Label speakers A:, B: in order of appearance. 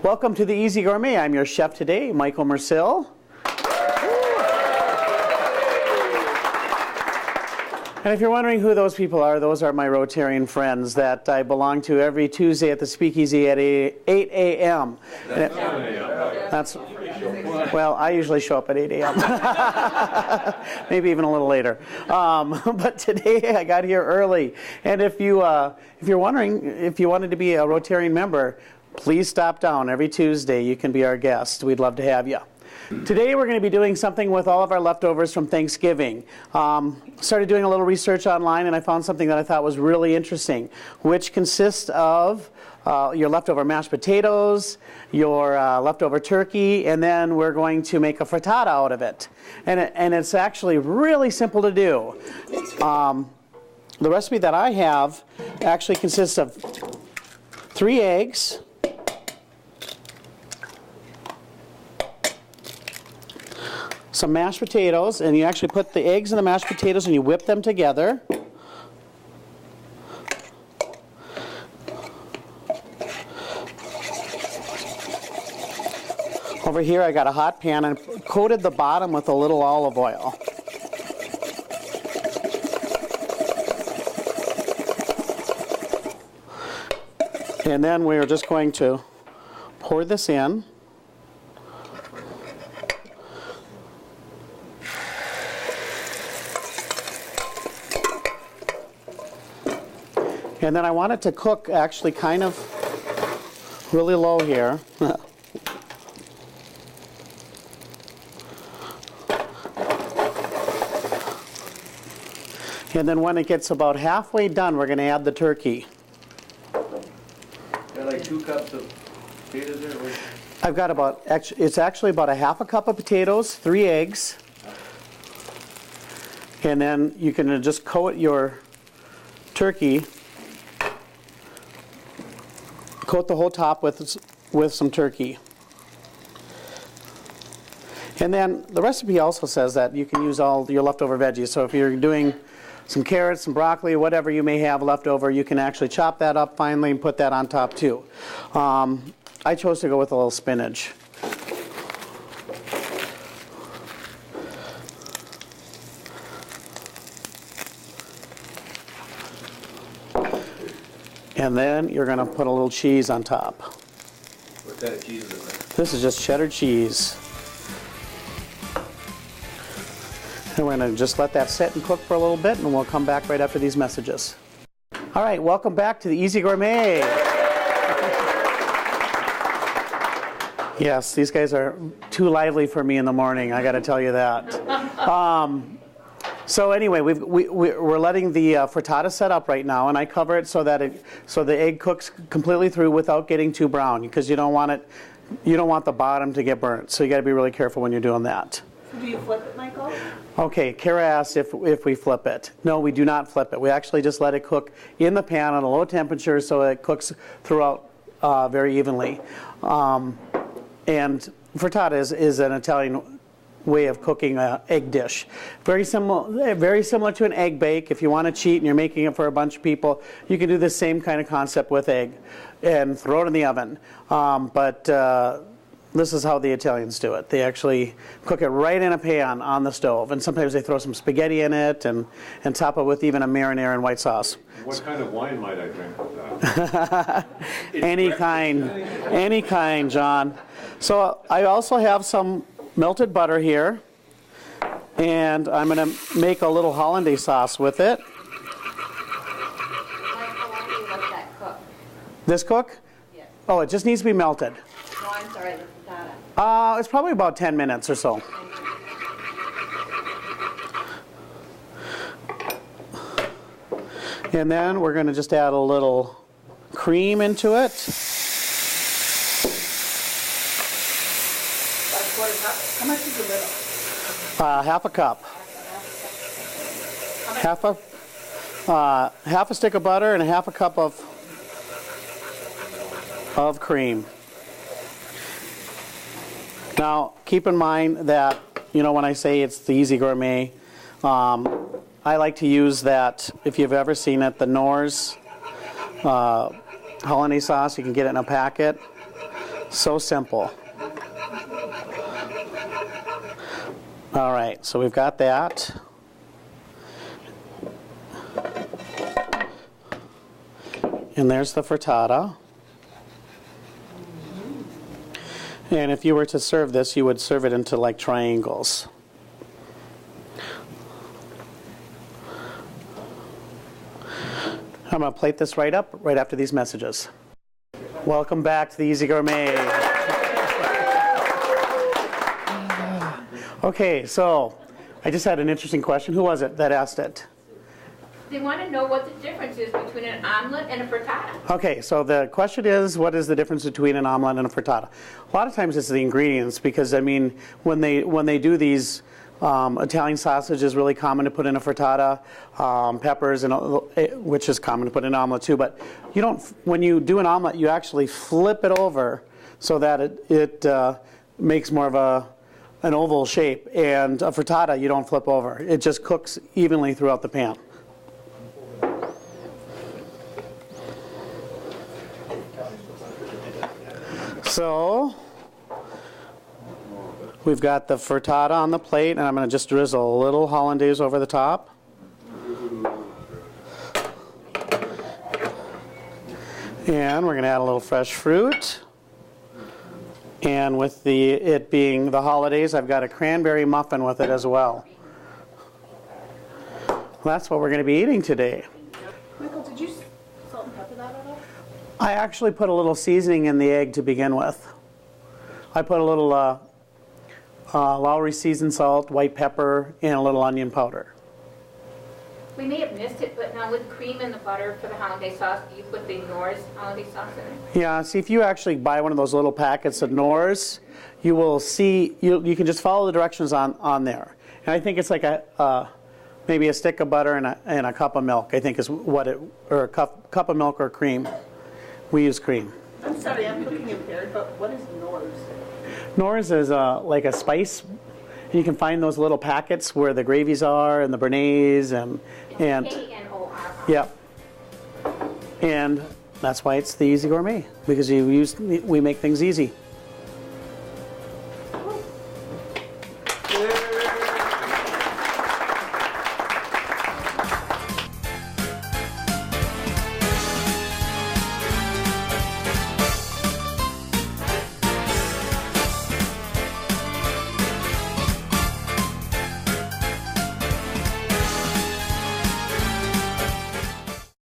A: Welcome to the Easy Gourmet. I'm your chef today, Michael Mersil. And if you're wondering who those people are, those are my Rotarian friends that I belong to every Tuesday at the Speakeasy at 8 a.m. That's, well, I usually show up at 8 a.m. Maybe even a little later. But today I got here early. And if you're wondering if you wanted to be a Rotarian member, please stop down every Tuesday. You can be our guest. We'd love to have you. Today we're going to be doing something with all of our leftovers from Thanksgiving. Started doing a little research online and I found something that I thought was really interesting, which consists of your leftover mashed potatoes, your leftover turkey, and then we're going to make a frittata out of it. And it's actually really simple to do. The recipe that I have actually consists of 3 eggs, some mashed potatoes, and you actually put the eggs in the mashed potatoes and you whip them together. Over here I got a hot pan and coated the bottom with a little olive oil. And then we're just going to pour this in. And then I want it to cook actually kind of really low here. And then when it gets about halfway done, we're going to add the turkey.
B: Got like 2 cups of potatoes there?
A: I've got about, it's actually about a half a cup of potatoes, 3 eggs. And then you can just coat your turkey. Coat the whole top with some turkey. And then the recipe also says that you can use all your leftover veggies. So if you're doing some carrots, some broccoli, whatever you may have left over, you can actually chop that up finely and put that on top too. I chose to go with a little spinach. And then you're going to put a little cheese on top.
B: What kind of cheese is it?
A: This is just cheddar cheese. And we're going to just let that sit and cook for a little bit, and we'll come back right after these messages. All right, welcome back to the Easy Gourmet. Yes, these guys are too lively for me in the morning, I got to tell you that. So anyway, we're letting the frittata set up right now, and I cover it so that the egg cooks completely through without getting too brown, because you don't want the bottom to get burnt. So you got to be really careful when you're doing that.
C: Do you flip it, Michael?
A: Okay, Kara asked if we flip it. No, we do not flip it. We actually just let it cook in the pan at a low temperature so it cooks throughout very evenly. And frittata is an Italian way of cooking an egg dish. Very similar to an egg bake. If you want to cheat and you're making it for a bunch of people, you can do the same kind of concept with egg and throw it in the oven. But this is how the Italians do it. They actually cook it right in a pan on the stove, and sometimes they throw some spaghetti in it and top it with even a marinara and white sauce.
B: What kind of wine might I drink with that?
A: Any kind, John. So I also have some melted butter here, and I'm going to make a little hollandaise sauce with it.
C: How long do you let that cook?
A: This cook?
C: Yes.
A: Oh, it just needs to be melted.
C: No, I'm sorry, the frittata.
A: It's probably about 10 minutes or so. And then we're going to just add a little cream into it.
C: How much is the little?
A: Half a cup. Half a stick of butter and a half a cup of cream. Now, keep in mind that, when I say it's the Easy Gourmet, I like to use that, if you've ever seen it, the Knorr's hollandaise sauce. You can get it in a packet. So simple. All right, so we've got that. And there's the frittata. And if you were to serve this, you would serve it into like triangles. I'm going to plate this right up right after these messages. Welcome back to the Easy Gourmet. Okay, so I just had an interesting question. Who was it that asked it?
D: They want to know what the difference is between an omelet and a frittata.
A: Okay, so the question is, what is the difference between an omelet and a frittata? A lot of times it's the ingredients, because I mean, when they do these, Italian sausage is really common to put in a frittata, peppers, and which is common to put in an omelet too. But you don't. When you do an omelet, you actually flip it over so that it makes more of an oval shape. And a frittata, you don't flip over. It just cooks evenly throughout the pan. So we've got the frittata on the plate, and I'm going to just drizzle a little hollandaise over the top. And we're going to add a little fresh fruit. And with it being the holidays, I've got a cranberry muffin with it as well. That's what we're going to be eating today.
C: Michael, did you salt and pepper that at all?
A: I actually put a little seasoning in the egg to begin with. I put a little Lowry seasoned salt, white pepper, and a little onion powder.
D: We may have missed it, but now with cream and the butter for the hollandaise sauce, do you put the Knorr's hollandaise sauce in it?
A: Yeah, see, if you actually buy one of those little packets of Knorr's, you will see, you can just follow the directions on there. And I think it's like maybe a stick of butter and a cup of milk, I think is what it, or a cup of milk or cream. We use cream.
C: I'm sorry, I'm cooking impaired, but what is Knorr's?
A: Knorr's is like a spice. And you can find those little packets where the gravies are and the béarnaise and
D: K-N-O-R-R.
A: Yep. And that's why it's the Easy Gourmet, because we make things easy.